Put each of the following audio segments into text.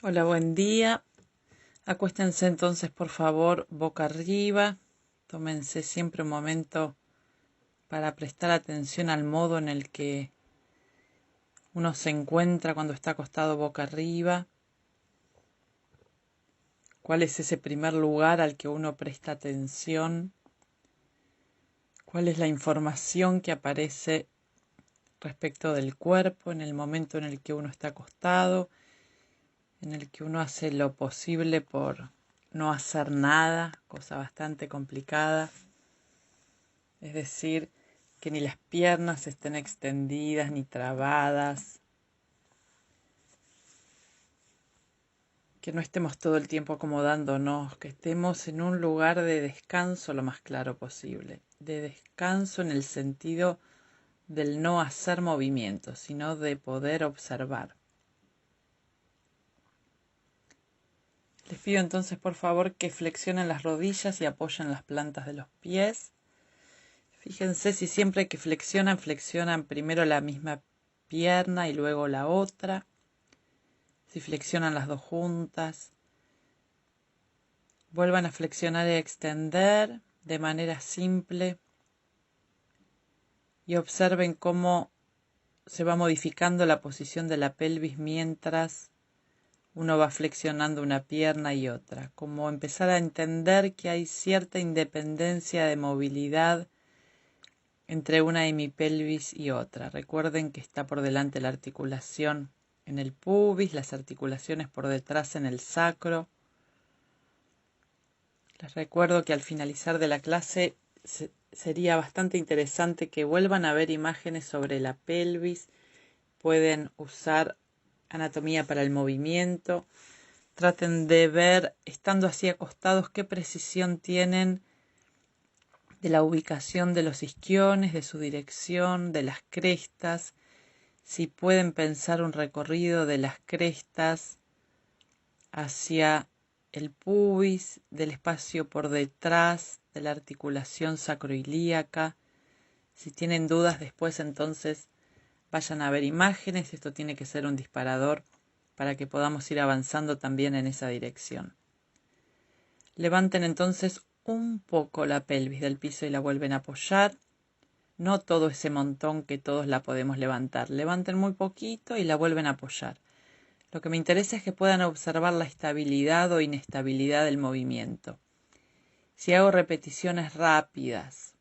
Hola, buen día. Acuéstense entonces, por favor, boca arriba. Tómense siempre un momento para prestar atención al modo en el que uno se encuentra cuando está acostado boca arriba. ¿Cuál es ese primer lugar al que uno presta atención? ¿Cuál es la información que aparece respecto del cuerpo en el momento en el que uno está acostado, en el que uno hace lo posible por no hacer nada, cosa bastante complicada? Es decir, que ni las piernas estén extendidas ni trabadas, que no estemos todo el tiempo acomodándonos, que estemos en un lugar de descanso lo más claro posible, de descanso en el sentido del no hacer movimiento, sino de poder observar. Les pido entonces por favor que flexionen las rodillas y apoyen las plantas de los pies. Fíjense si siempre que flexionan primero la misma pierna y luego la otra. Si flexionan las dos juntas, vuelvan a flexionar y extender de manera simple y observen cómo se va modificando la posición de la pelvis mientras uno va flexionando una pierna y otra, como empezar a entender que hay cierta independencia de movilidad entre una hemipelvis y otra. Recuerden que está por delante la articulación en el pubis, las articulaciones por detrás en el sacro. Les recuerdo que al finalizar de la clase sería bastante interesante que vuelvan a ver imágenes sobre la pelvis. Pueden usar anatomía para el movimiento. Traten de ver, estando así acostados, qué precisión tienen de la ubicación de los isquiones, de su dirección, de las crestas. Si pueden pensar un recorrido de las crestas hacia el pubis, del espacio por detrás de la articulación sacroilíaca. Si tienen dudas después, entonces vayan a ver imágenes. Esto tiene que ser un disparador para que podamos ir avanzando también en esa dirección. Levanten entonces un poco la pelvis del piso y la vuelven a apoyar. No todo ese montón que todos la podemos levantar. Levanten muy poquito y la vuelven a apoyar. Lo que me interesa es que puedan observar la estabilidad o inestabilidad del movimiento. Si hago repeticiones rápidas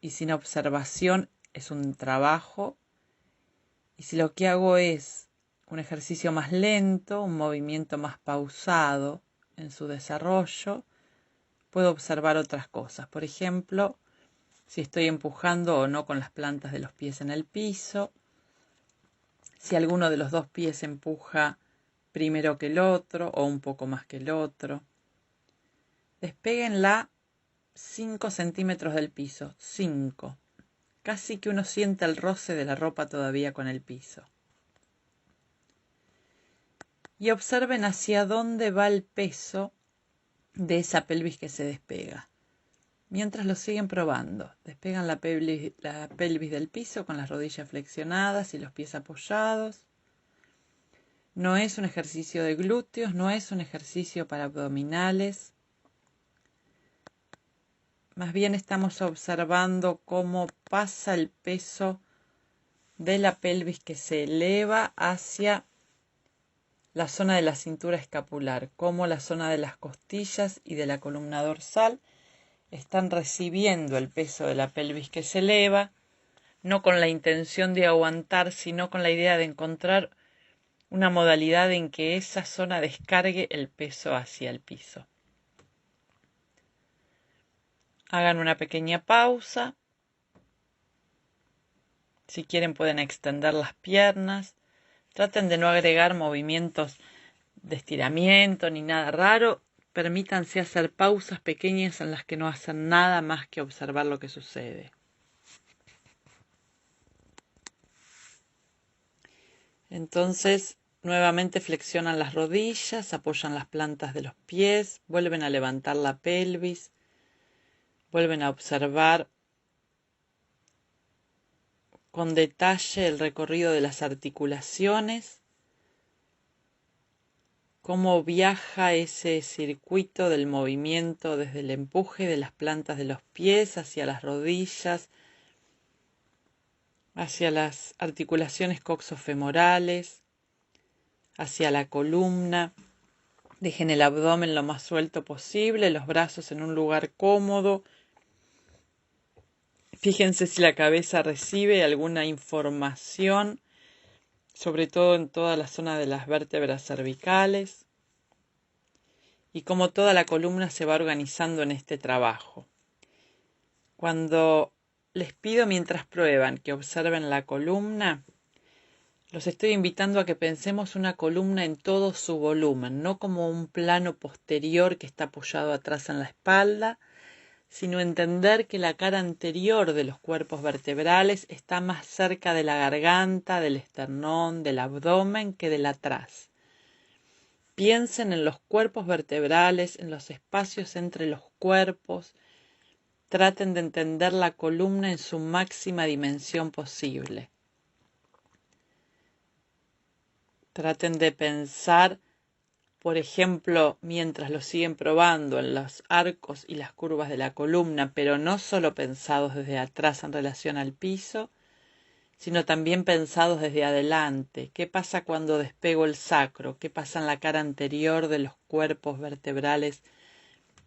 y sin observación, es un trabajo. Y si lo que hago es un ejercicio más lento, un movimiento más pausado en su desarrollo, puedo observar otras cosas. Por ejemplo, si estoy empujando o no con las plantas de los pies en el piso, si alguno de los dos pies empuja primero que el otro o un poco más que el otro. Despéguenla 5 centímetros del piso, 5. Casi que uno siente el roce de la ropa todavía con el piso. Y observen hacia dónde va el peso de esa pelvis que se despega. Mientras lo siguen probando, despegan la pelvis del piso con las rodillas flexionadas y los pies apoyados. No es un ejercicio de glúteos, no es un ejercicio para abdominales. Más bien estamos observando cómo pasa el peso de la pelvis que se eleva hacia la zona de la cintura escapular, cómo la zona de las costillas y de la columna dorsal están recibiendo el peso de la pelvis que se eleva, no con la intención de aguantar, sino con la idea de encontrar una modalidad en que esa zona descargue el peso hacia el piso. Hagan una pequeña pausa. Si quieren pueden extender las piernas. Traten de no agregar movimientos de estiramiento ni nada raro. Permítanse hacer pausas pequeñas en las que no hacen nada más que observar lo que sucede. Entonces, nuevamente flexionan las rodillas, apoyan las plantas de los pies, vuelven a levantar la pelvis, vuelven a observar con detalle el recorrido de las articulaciones. cómo viaja ese circuito del movimiento desde el empuje de las plantas de los pies hacia las rodillas, hacia las articulaciones coxofemorales, hacia la columna. Dejen el abdomen lo más suelto posible, los brazos en un lugar cómodo. Fíjense si la cabeza recibe alguna información, sobre todo en toda la zona de las vértebras cervicales, y cómo toda la columna se va organizando en este trabajo. Cuando les pido mientras prueban que observen la columna, los estoy invitando a que pensemos una columna en todo su volumen, no como un plano posterior que está apoyado atrás en la espalda, sino entender que la cara anterior de los cuerpos vertebrales está más cerca de la garganta, del esternón, del abdomen que del atrás. Piensen en los cuerpos vertebrales, en los espacios entre los cuerpos. Traten de entender la columna en su máxima dimensión posible. Traten de pensar, por ejemplo, mientras lo siguen probando, en los arcos y las curvas de la columna, pero no solo pensados desde atrás en relación al piso, sino también pensados desde adelante. ¿Qué pasa cuando despego el sacro? ¿Qué pasa en la cara anterior de los cuerpos vertebrales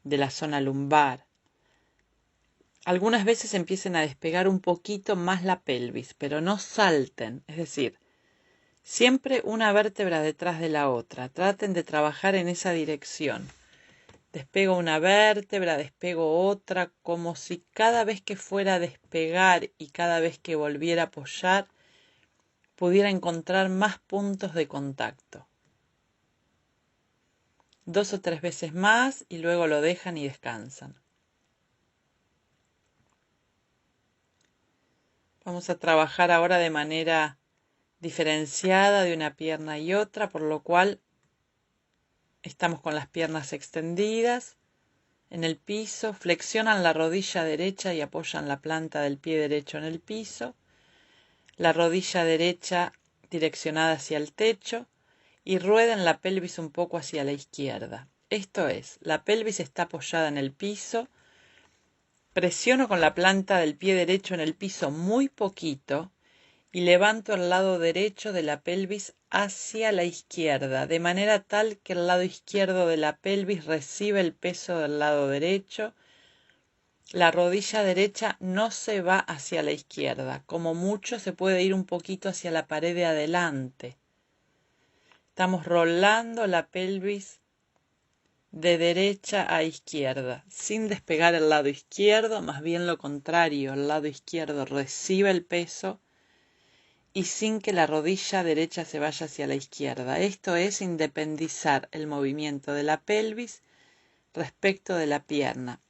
de la zona lumbar? Algunas veces empiecen a despegar un poquito más la pelvis, pero no salten, es decir, siempre una vértebra detrás de la otra. Traten de trabajar en esa dirección. Despego una vértebra, despego otra, como si cada vez que fuera a despegar y cada vez que volviera a apoyar, pudiera encontrar más puntos de contacto. 2 o 3 veces más y luego lo dejan y descansan. Vamos a trabajar ahora de manera diferenciada de una pierna y otra, por lo cual estamos con las piernas extendidas en el piso, flexionan la rodilla derecha y apoyan la planta del pie derecho en el piso, la rodilla derecha direccionada hacia el techo y rueden la pelvis un poco hacia la izquierda. Esto es, la pelvis está apoyada en el piso, presiono con la planta del pie derecho en el piso muy poquito y levanto el lado derecho de la pelvis hacia la izquierda, de manera tal que el lado izquierdo de la pelvis recibe el peso del lado derecho. La rodilla derecha no se va hacia la izquierda, como mucho se puede ir un poquito hacia la pared de adelante. Estamos rolando la pelvis de derecha a izquierda, sin despegar el lado izquierdo, más bien lo contrario, el lado izquierdo recibe el peso y sin que la rodilla derecha se vaya hacia la izquierda. Esto es independizar el movimiento de la pelvis respecto de la pierna.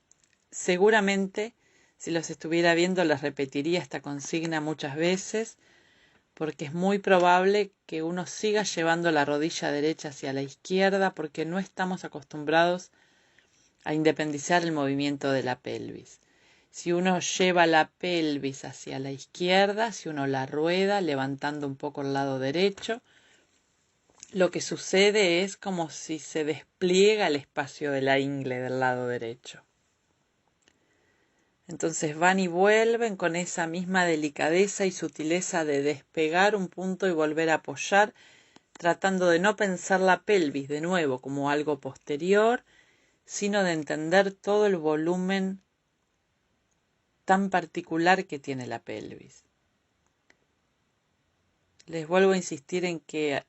Seguramente, si los estuviera viendo, les repetiría esta consigna muchas veces, porque es muy probable que uno siga llevando la rodilla derecha hacia la izquierda, porque no estamos acostumbrados a independizar el movimiento de la pelvis. Si uno lleva la pelvis hacia la izquierda, si uno la rueda levantando un poco el lado derecho, lo que sucede es como si se despliega el espacio de la ingle del lado derecho. Entonces van y vuelven con esa misma delicadeza y sutileza de despegar un punto y volver a apoyar, tratando de no pensar la pelvis de nuevo como algo posterior, sino de entender todo el volumen tan particular que tiene la pelvis. Les vuelvo a insistir en que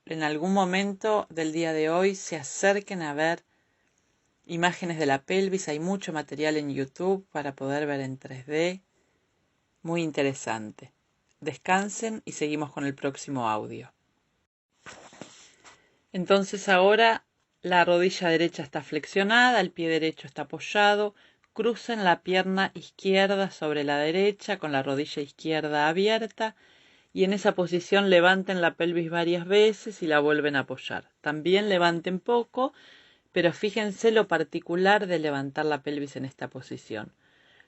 en algún momento del día de hoy se acerquen a ver imágenes de la pelvis. Hay mucho material en YouTube para poder ver en 3D. Muy interesante. Descansen y seguimos con el próximo audio. Entonces ahora la rodilla derecha está flexionada, el pie derecho está apoyado. Crucen la pierna izquierda sobre la derecha con la rodilla izquierda abierta y en esa posición levanten la pelvis varias veces y la vuelven a apoyar. También levanten poco, pero fíjense lo particular de levantar la pelvis en esta posición.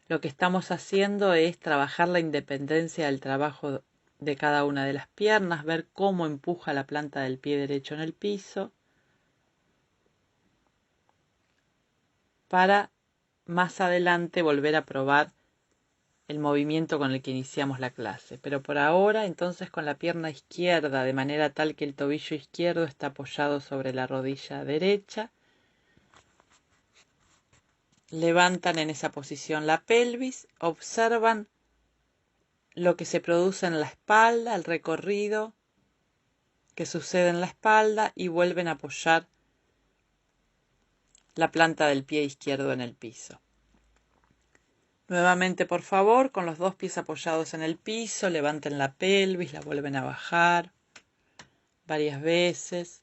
Lo que estamos haciendo es trabajar la independencia del trabajo de cada una de las piernas, ver cómo empuja la planta del pie derecho en el piso. para más adelante volver a probar el movimiento con el que iniciamos la clase. Pero por ahora, entonces, con la pierna izquierda, de manera tal que el tobillo izquierdo está apoyado sobre la rodilla derecha, levantan en esa posición la pelvis, observan lo que se produce en la espalda, el recorrido que sucede en la espalda y vuelven a apoyar la planta del pie izquierdo en el piso. Nuevamente, por favor, con los dos pies apoyados en el piso, levanten la pelvis, la vuelven a bajar varias veces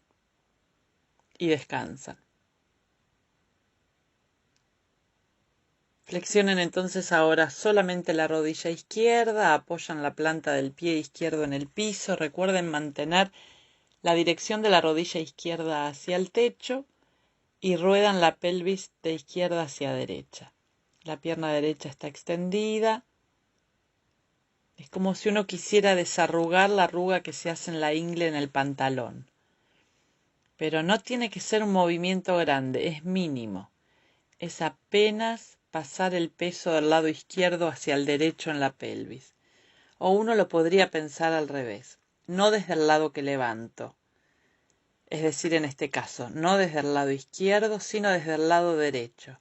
y descansan. Flexionen entonces ahora solamente la rodilla izquierda, apoyan la planta del pie izquierdo en el piso, recuerden mantener la dirección de la rodilla izquierda hacia el techo y ruedan la pelvis de izquierda hacia derecha. La pierna derecha está extendida. Es como si uno quisiera desarrugar la arruga que se hace en la ingle en el pantalón. Pero no tiene que ser un movimiento grande, es mínimo. Es apenas pasar el peso del lado izquierdo hacia el derecho en la pelvis. O uno lo podría pensar al revés, no desde el lado que levanto. Es decir, en este caso, no desde el lado izquierdo, sino desde el lado derecho.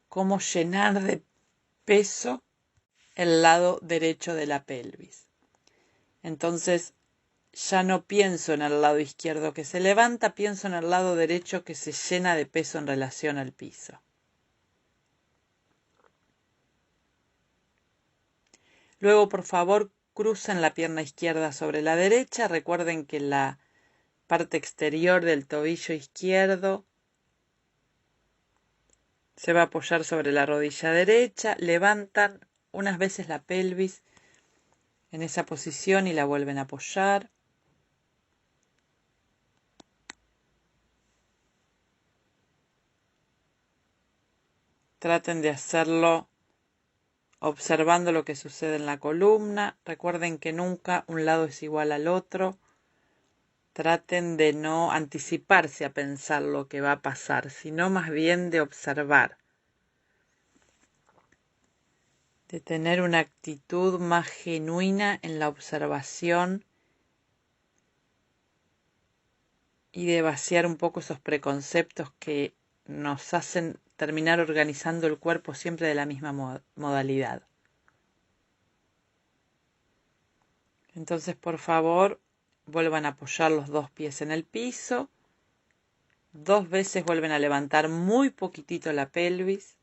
Cómo llenar de peso el lado derecho de la pelvis. Entonces, ya no pienso en el lado izquierdo que se levanta, pienso en el lado derecho que se llena de peso en relación al piso. Luego, por favor, crucen la pierna izquierda sobre la derecha. Recuerden que la parte exterior del tobillo izquierdo se va a apoyar sobre la rodilla derecha. Levantan unas veces la pelvis en esa posición y la vuelven a apoyar. Traten de hacerlo observando lo que sucede en la columna. Recuerden que nunca un lado es igual al otro. Traten de no anticiparse a pensar lo que va a pasar, sino más bien de observar, de tener una actitud más genuina en la observación y de vaciar un poco esos preconceptos que nos hacen terminar organizando el cuerpo siempre de la misma modalidad. Entonces, por favor, vuelvan a apoyar los dos pies en el piso. 2 veces vuelven a levantar muy poquitito la pelvis.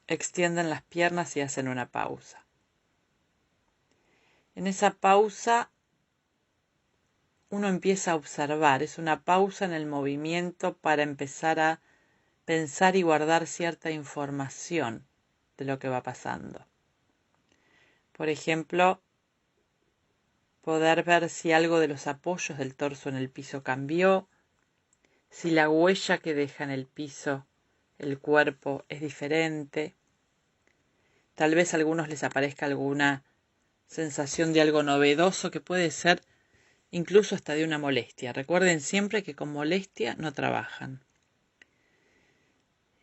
Extienden las piernas y hacen una pausa. En esa pausa uno empieza a observar. Es una pausa en el movimiento para empezar a pensar y guardar cierta información de lo que va pasando. Por ejemplo, poder ver si algo de los apoyos del torso en el piso cambió, si la huella que deja en el piso el cuerpo es diferente. Tal vez a algunos les aparezca alguna sensación de algo novedoso que puede ser incluso hasta de una molestia. Recuerden siempre que con molestia no trabajan.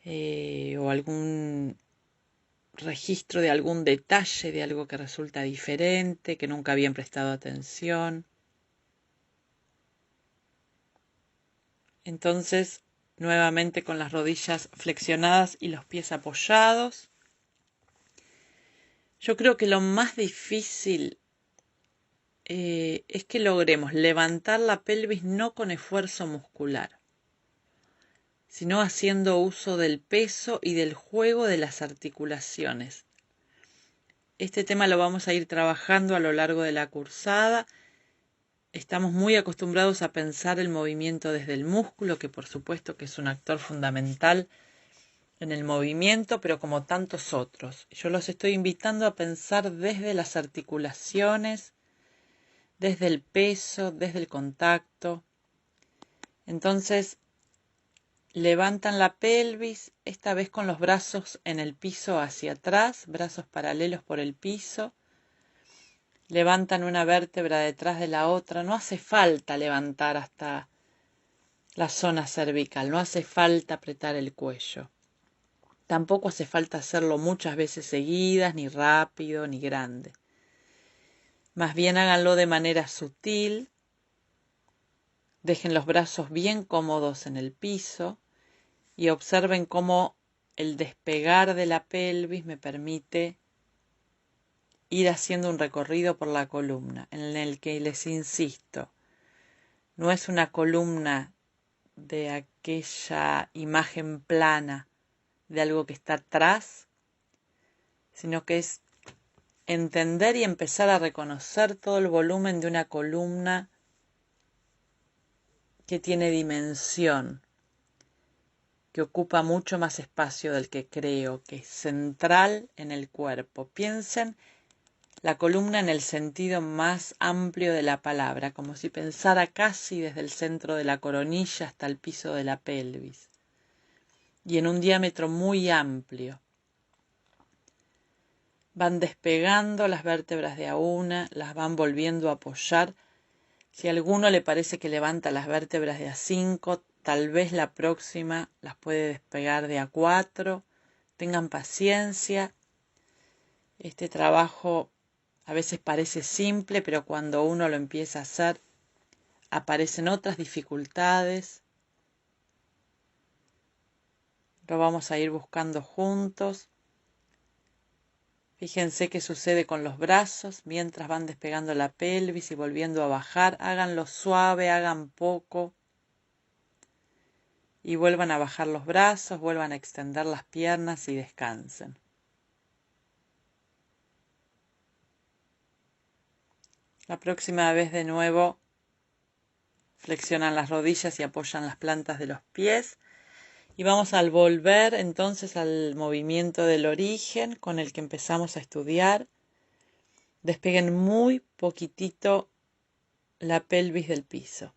O algún registro de algún detalle, de algo que resulta diferente, que nunca habían prestado atención. Entonces, nuevamente con las rodillas flexionadas y los pies apoyados. Yo creo que lo más difícil es que logremos levantar la pelvis no con esfuerzo muscular, sino haciendo uso del peso y del juego de las articulaciones. Este tema lo vamos a ir trabajando a lo largo de la cursada. Estamos muy acostumbrados a pensar el movimiento desde el músculo, que por supuesto que es un actor fundamental en el movimiento, pero como tantos otros. Yo los estoy invitando a pensar desde las articulaciones, desde el peso, desde el contacto. Entonces, levantan la pelvis, esta vez con los brazos en el piso hacia atrás, brazos paralelos por el piso. Levantan una vértebra detrás de la otra. No hace falta levantar hasta la zona cervical. No hace falta apretar el cuello. Tampoco hace falta hacerlo muchas veces seguidas, ni rápido, ni grande. Más bien háganlo de manera sutil. Dejen los brazos bien cómodos en el piso y observen cómo el despegar de la pelvis me permite ir haciendo un recorrido por la columna, en el que les insisto, no es una columna de aquella imagen plana de algo que está atrás, sino que es entender y empezar a reconocer todo el volumen de una columna que tiene dimensión, que ocupa mucho más espacio del que creo, que es central en el cuerpo. Piensen la columna en el sentido más amplio de la palabra, como si pensara casi desde el centro de la coronilla hasta el piso de la pelvis, y en un diámetro muy amplio. Van despegando las vértebras de a una, las van volviendo a apoyar. Si a alguno le parece que levanta las vértebras de a 5, tal vez la próxima las puede despegar de a 4. Tengan paciencia. Este trabajo a veces parece simple, pero cuando uno lo empieza a hacer, aparecen otras dificultades. Lo vamos a ir buscando juntos. Fíjense qué sucede con los brazos mientras van despegando la pelvis y volviendo a bajar. Háganlo suave, hagan poco. Y vuelvan a bajar los brazos, vuelvan a extender las piernas y descansen. La próxima vez de nuevo flexionan las rodillas y apoyan las plantas de los pies. Y vamos a volver entonces al movimiento del origen con el que empezamos a estudiar. Despeguen muy poquitito la pelvis del piso.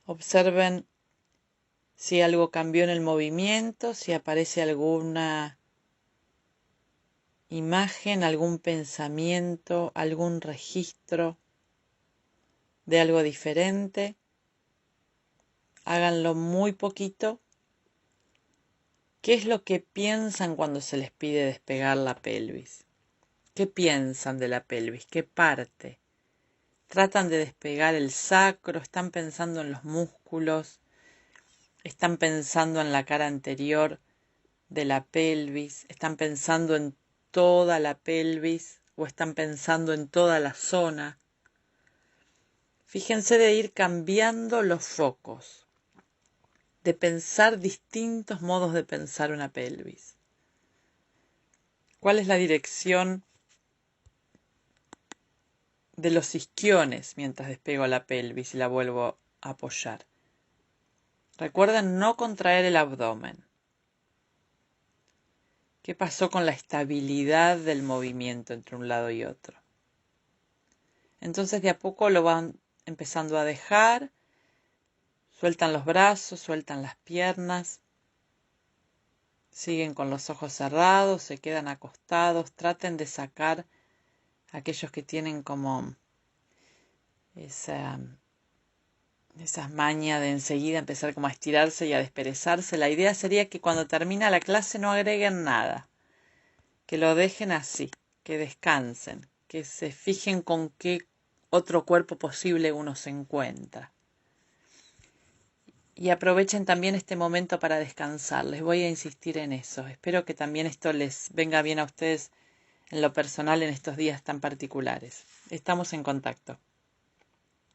Observen si algo cambió en el movimiento, si aparece alguna imagen, algún pensamiento, algún registro de algo diferente. Háganlo muy poquito. ¿Qué es lo que piensan cuando se les pide despegar la pelvis? ¿Qué piensan de la pelvis? ¿Qué parte? ¿Tratan de despegar el sacro? ¿Están pensando en los músculos? ¿Están pensando en la cara anterior de la pelvis? ¿Están pensando en toda la pelvis o están pensando en toda la zona? Fíjense de ir cambiando los focos, de pensar distintos modos de pensar una pelvis. ¿Cuál es la dirección de los isquiones mientras despego la pelvis y la vuelvo a apoyar? Recuerden no contraer el abdomen. ¿Qué pasó con la estabilidad del movimiento entre un lado y otro? Entonces de a poco lo van empezando a dejar. Sueltan los brazos, sueltan las piernas. Siguen con los ojos cerrados, se quedan acostados. Traten de sacar aquellos que tienen como esas mañas de enseguida empezar como a estirarse y a desperezarse. La idea sería que cuando termina la clase no agreguen nada, que lo dejen así, que descansen, que se fijen con qué otro cuerpo posible uno se encuentra. Y aprovechen también este momento para descansar. Les voy a insistir en eso. Espero que también esto les venga bien a ustedes en lo personal en estos días tan particulares. Estamos en contacto.